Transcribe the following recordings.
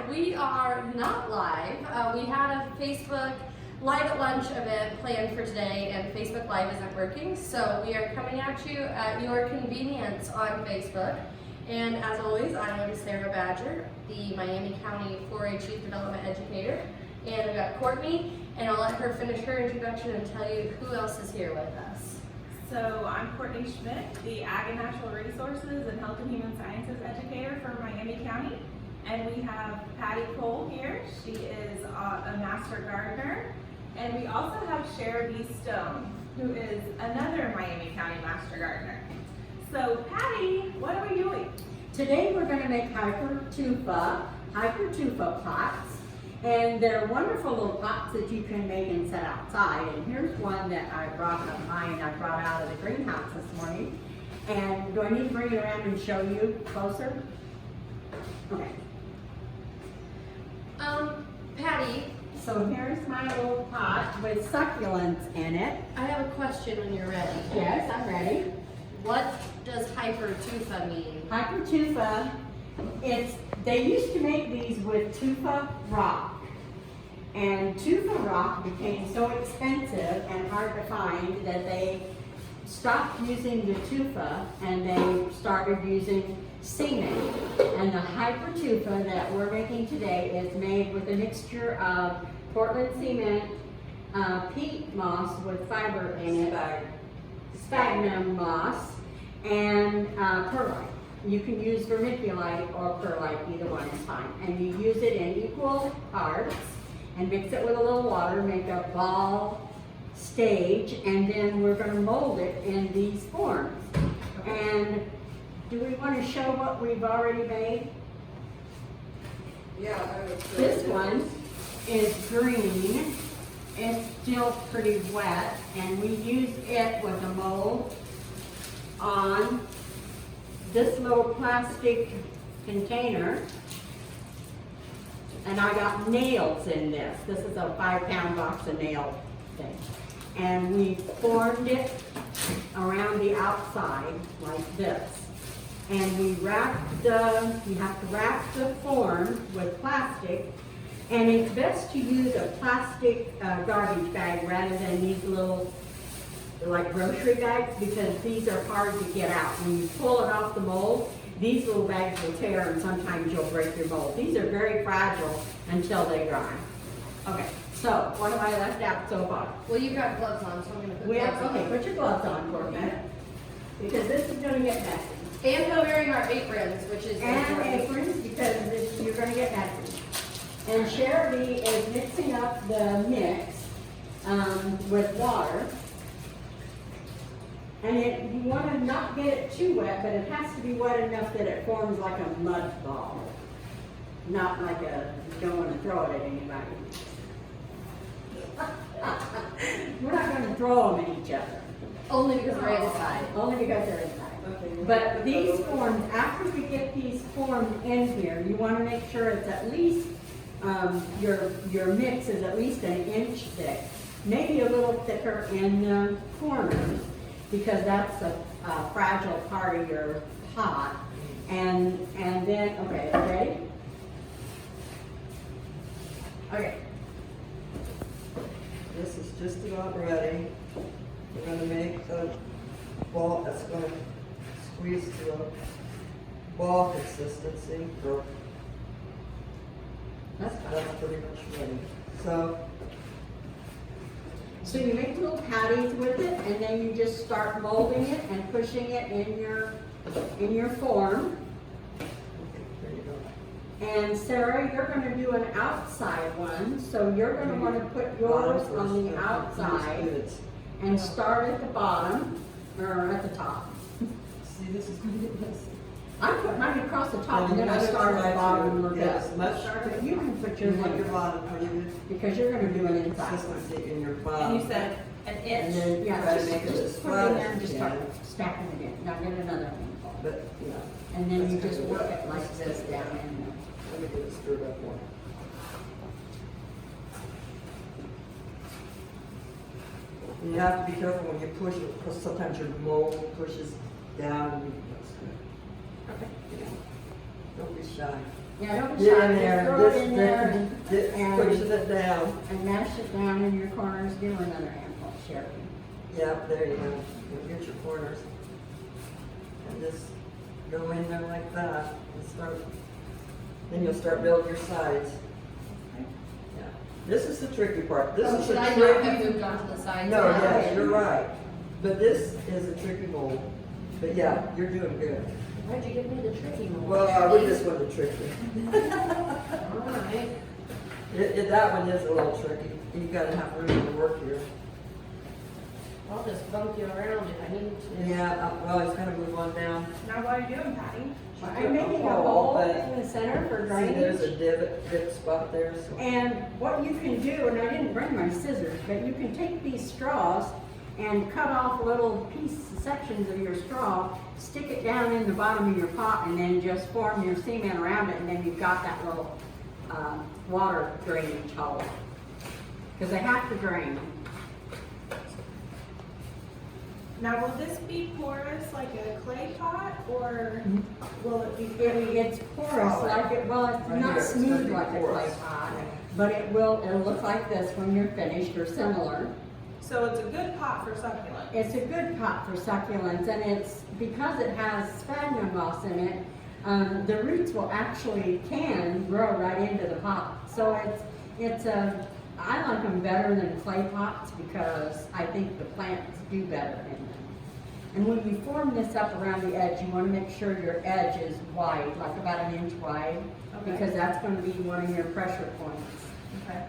We are not live. We had a Facebook Live at Lunch event planned for today, and Facebook Live isn't working, so we are coming at you at your convenience on Facebook. And as always, I am Sarah Badger, the Miami County 4-H Youth Development Educator. And we've got Courtney, and I'll let her finish her introduction and tell you who else is here with us. So I'm Courtney Schmidt, the Ag and Natural Resources and Health and Human Sciences Educator for Miami County. And we have Patty Cole here. She is a Master Gardener. And we also have Shara B. Stone, who is another Miami County Master Gardener. So Patty, what are we doing? Today we're going to make Hypertufa pots. And they're wonderful little pots that you can make and set outside. And here's one that I brought of mine. I brought out of the greenhouse this morning. And do I need to bring it around and show you closer? Okay. Patty. So here's my little pot with succulents in it. I have a question when you're ready. Yes, I'm ready. What does Hypertufa mean? Hypertufa, they used to make these with tufa rock. And tufa rock became so expensive and hard to find that they stopped using the tufa and they started using cement. And the Hypertufa that we're making today is made with a mixture of Portland cement, peat moss with fiber in it, sphagnum moss, and perlite. You can use vermiculite or perlite, either one is fine. And you use it in equal parts and mix it with a little water, make a ball stage, and then we're going to mold it in these forms. And do we want to show what we've already made? Yeah, I would say This one is green. It's still pretty wet, and we use it with a mold on this little plastic container. And I got nails in this. This is a 5-pound box of nail thing. And we formed it around the outside like this. And we wrapped you have to wrap the form with plastic. And it's best to use a plastic garbage bag rather than these little like grocery bags, because these are hard to get out. When you pull it off the mold, these little bags will tear and sometimes you'll break your mold. These are very fragile until they dry. Okay, so what have I left out so far? Well, you've got gloves on, so I'm going to put gloves on. Okay, put your gloves on for me, because this is going to get messy. And we're wearing our aprons, which is And important. aprons, because you're going to get messy. And Shara B is mixing up the mix with water. And you want to not get it too wet, but it has to be wet enough that it forms like a mud ball. Not like you don't want to throw it at anybody. We're not going to throw them at each other. Only because we're inside. Only because they're inside. Okay. But these forms, after we get these formed in here, you want to make sure it's at least, your mix is at least 1 inch thick. Maybe a little thicker in the corners, because that's a fragile part of your pot. And then, okay, ready? Okay. This is just about ready. We're going to make the ball that's going to squeeze to a ball consistency. That's pretty much ready. So you make little patties with it, and then you just start molding it and pushing it in your form. There you go. And Sarah, you're going to do an outside one, so you're going to want to put yours on the outside and start at the bottom, or at the top. See, this is going to get messy. I put mine across the top and then I start at the bottom and look Yes, up. much. You can put You yours want on your your bottom pretty good because you're going to do an inside one. consistency in your And bottom. you said an And inch. then Yeah, try to just make it as put it flat in there and as just you start can. stacking it in. Now get another one. But, yeah. And then you That's just good. work it like this down in there. Let me get it stirred up more. And you have to be careful when you push it, because sometimes your mold pushes down. And that's good. Okay. Yeah. Don't be shy. Yeah, don't be Get shy, in there, just throw it in there pushing it down. and mash it down in your corners. Do another handful, Sherry. Yeah, there you go. You'll get your corners. And just go in there like that and start, then you'll start building your sides. Yeah. This is the tricky part. This Oh, is should the I tricky. not have moved on to the sides? No, now? yes, you're right. But this is a tricky mold. But yeah, you're doing good. Why'd you give me the tricky one? Well, we just want to trick you. Alright. That one is a little tricky. You gotta have room to work here. I'll just bump you around if I need to. Yeah, well, it's gonna move on down. Now what are you doing, Patty? I'm making a hole, hole but in the center for See, there's drainage. a dip spot there, so. And what you can do, and I didn't bring my scissors, but you can take these straws and cut off little sections of your straw, stick it down in the bottom of your pot, and then just form your cement around it, and then you've got that little water drainage hole. Because they have to drain. Now will this be porous like a clay pot or will it be? It's porous, like it, well, it's Right not here, it's smooth gonna be like a clay porous. pot, but it'll look like this when you're finished, or similar. So it's a good pot for succulent. It's a good pot for succulents, and it's, because it has sphagnum moss in it, the roots will can grow right into the pot. So I like them better than clay pots because I think the plants do better in them. And when you form this up around the edge, you want to make sure your edge is wide, like about an inch wide, Okay. because that's going to be one of your pressure points. Okay.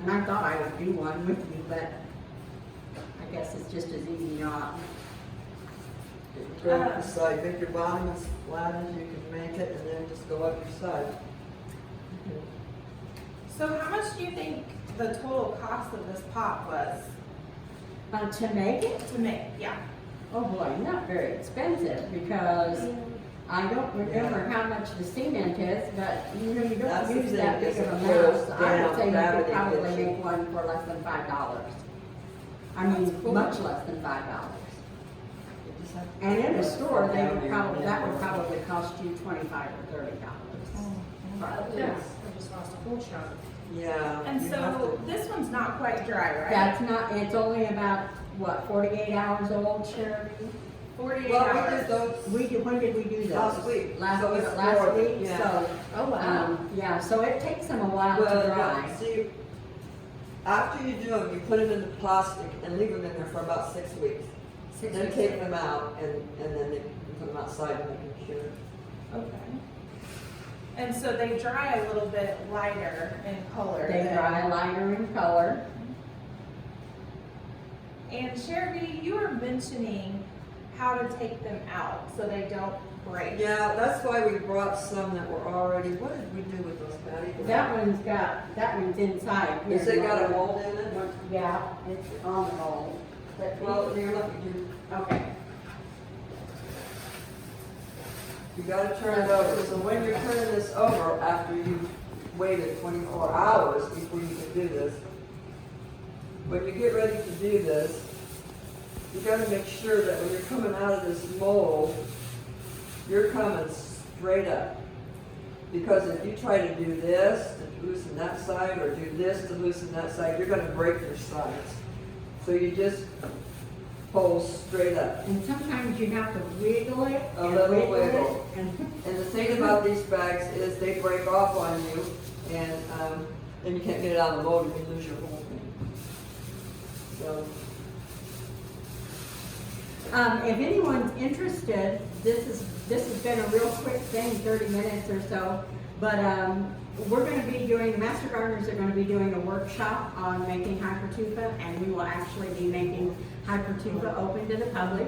And I thought I would do one with you, but I guess it's just as easy not. Go up the side, make your bottom as flat as you can make it, and then just go up your side. So how much do you think the total cost of this pot was To make it, to make? Yeah. oh boy, not very expensive, because I don't remember how much the cement is, but you That's don't the use thing, that big is of it a goes mouse. I would down, say you gravity could probably gets you. make one for less than $5. I mean, cool. much less than $5. You just have to- And in a store, Down here, that would yeah. probably cost you $25 or $30. Yeah, I just lost a whole chunk. Yeah. And you have so to- this one's not quite dry, right? That's not, it's only about, what, 48 hours old, Sherry? 48 Well, we hours. did those When did we do those? last week. Last So it's last more- week, yeah. so, Oh, wow. yeah, so it takes them a while to Well, dry. yeah, see, after you do them, you put them in the plastic and leave them in there for about 6 weeks. Then take them out and then you put them outside and make them cure. Okay. And so they dry a little bit lighter in color. They than- dry lighter in color. And Sherry, you were mentioning how to take them out so they don't break. Yeah, that's why we brought some that were already, what did we do with those, Patty? That one's inside. here. Has it got a mold in it? Yeah, it's on the mold. But Well, you're looking, okay. you gotta turn it over, so when you're turning this over, after you've waited 24 hours before you can do this, when you get ready to do this, you gotta make sure that when you're coming out of this mold, you're coming straight up. Because if you try to do this to loosen that side, or do this to loosen that side, you're gonna break your sides. So you just pull straight up. And sometimes you have to wiggle it. A and little it, wiggle. and- And the thing about these bags is they break off on you, and then you can't get it out of the mold, and you lose your whole thing. So, If anyone's interested, this has been a real quick thing, 30 minutes or so, but we're going to be doing, the Master Gardeners are going to be doing a workshop on making Hypertufa, and we will actually be making Hypertufa open to the public,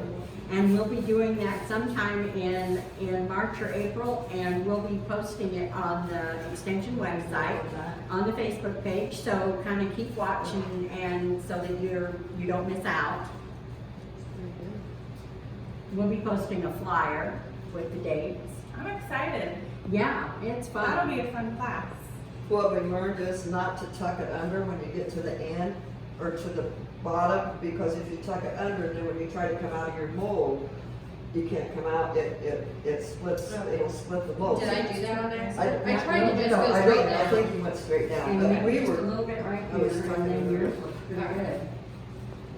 and we'll be doing that sometime in March or April, and we'll be posting it on the Extension website, on the Facebook page, so kind of keep watching, and so that you don't miss out. We'll be posting a flyer with the dates. I'm excited. Yeah, it's fun. That'll be a fun class. what we learned is not to tuck it under when you get to the end, or to the bottom, because if you tuck it under, then when you try to come out of your mold, you can't come out, it splits, it'll split the bolts. Did I do that on accident? I I tried to just no, go I straight don't- I down. think you went straight down, And but you we just a were, little bit right I was here, trying and then to- yours looks pretty Alright. good.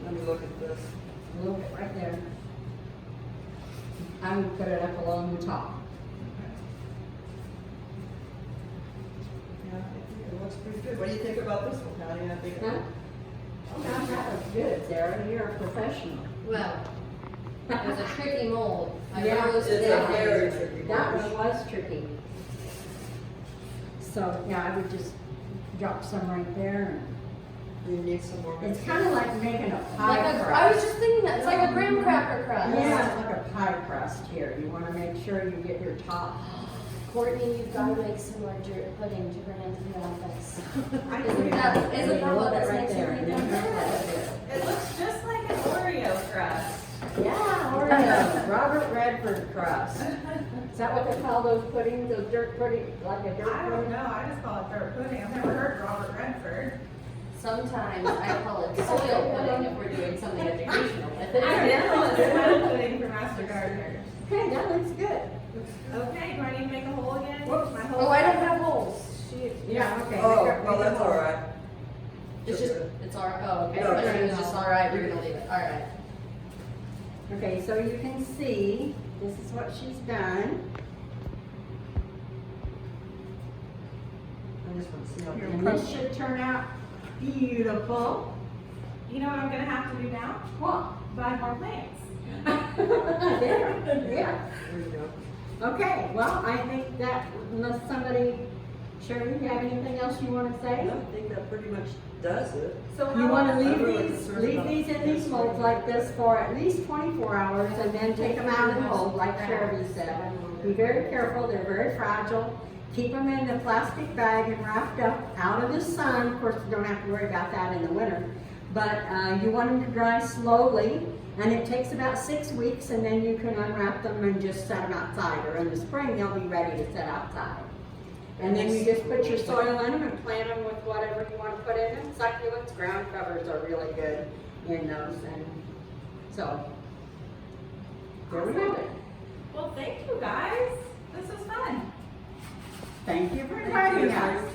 let me look at this. A little bit right there. I would put it up along the top. Yeah, I think it looks pretty good. What do you think about this one, Patty? I think it- Huh? Oh, now that was good, Sarah, you're a professional. Well, it was a tricky mold. I Yeah, rose it's to a the very height. tricky That mold. one was tricky. So, yeah, I would just drop some right there. You need some more. It's kind of like making a Like pie a, crust. I was just thinking that, it's like a graham cracker crust. Yeah, it's like a pie crust here. You want to make sure you get your top. Courtney, you've got to make some more pudding to bring into the office. I Isn't think that, And isn't then that roll what it this right makes you there, and think then of? right there. It looks just like an Oreo crust. Yeah, Oreo, Robert Redford crust. Is that what they call those puddings, those dirt pudding, like a dirt I don't pudding? know, I just call it dirt pudding. I've never heard Robert Redford. Sometimes I call it soil pudding if we're doing something educational with it. I did call it soil pudding for Master Gardeners. Okay, that looks good. Okay, do I need to make a hole again? Whoops. My hole. Oh, I don't have holes. Yeah, okay. Oh, make it- well, make it that's whole. all right. It's just, it's all right. Oh, okay. No, I think no, it's just no. all right. We're gonna leave it. All right. Okay, so you can see, this is what she's done. I just want to see how And this should turn out beautiful. You know what I'm gonna have to do now? What? Buy more plants. There, yeah. There you go. Okay, well, I think that unless somebody, Sherry, you have anything else you want to say? I think that pretty much does it. So You how want to long- I'm really leave concerned about these in this these molds right like this for at least 24 hours and then take them out of the mold like Sherry said. Be very careful, they're very fragile. Keep them in a plastic bag and wrapped up out of the sun. Of course, you don't have to worry about that in the winter. But you want them to dry slowly, and it takes about 6 weeks, and then you can unwrap them and just set them outside. Or in the spring, they'll be ready to set outside. And then you just put your soil in them and plant them with whatever you want to put in them. Succulents, ground covers are really good in those. And so, there we have it. Well, thank you guys. This was fun. Thank you for Thank inviting you. us.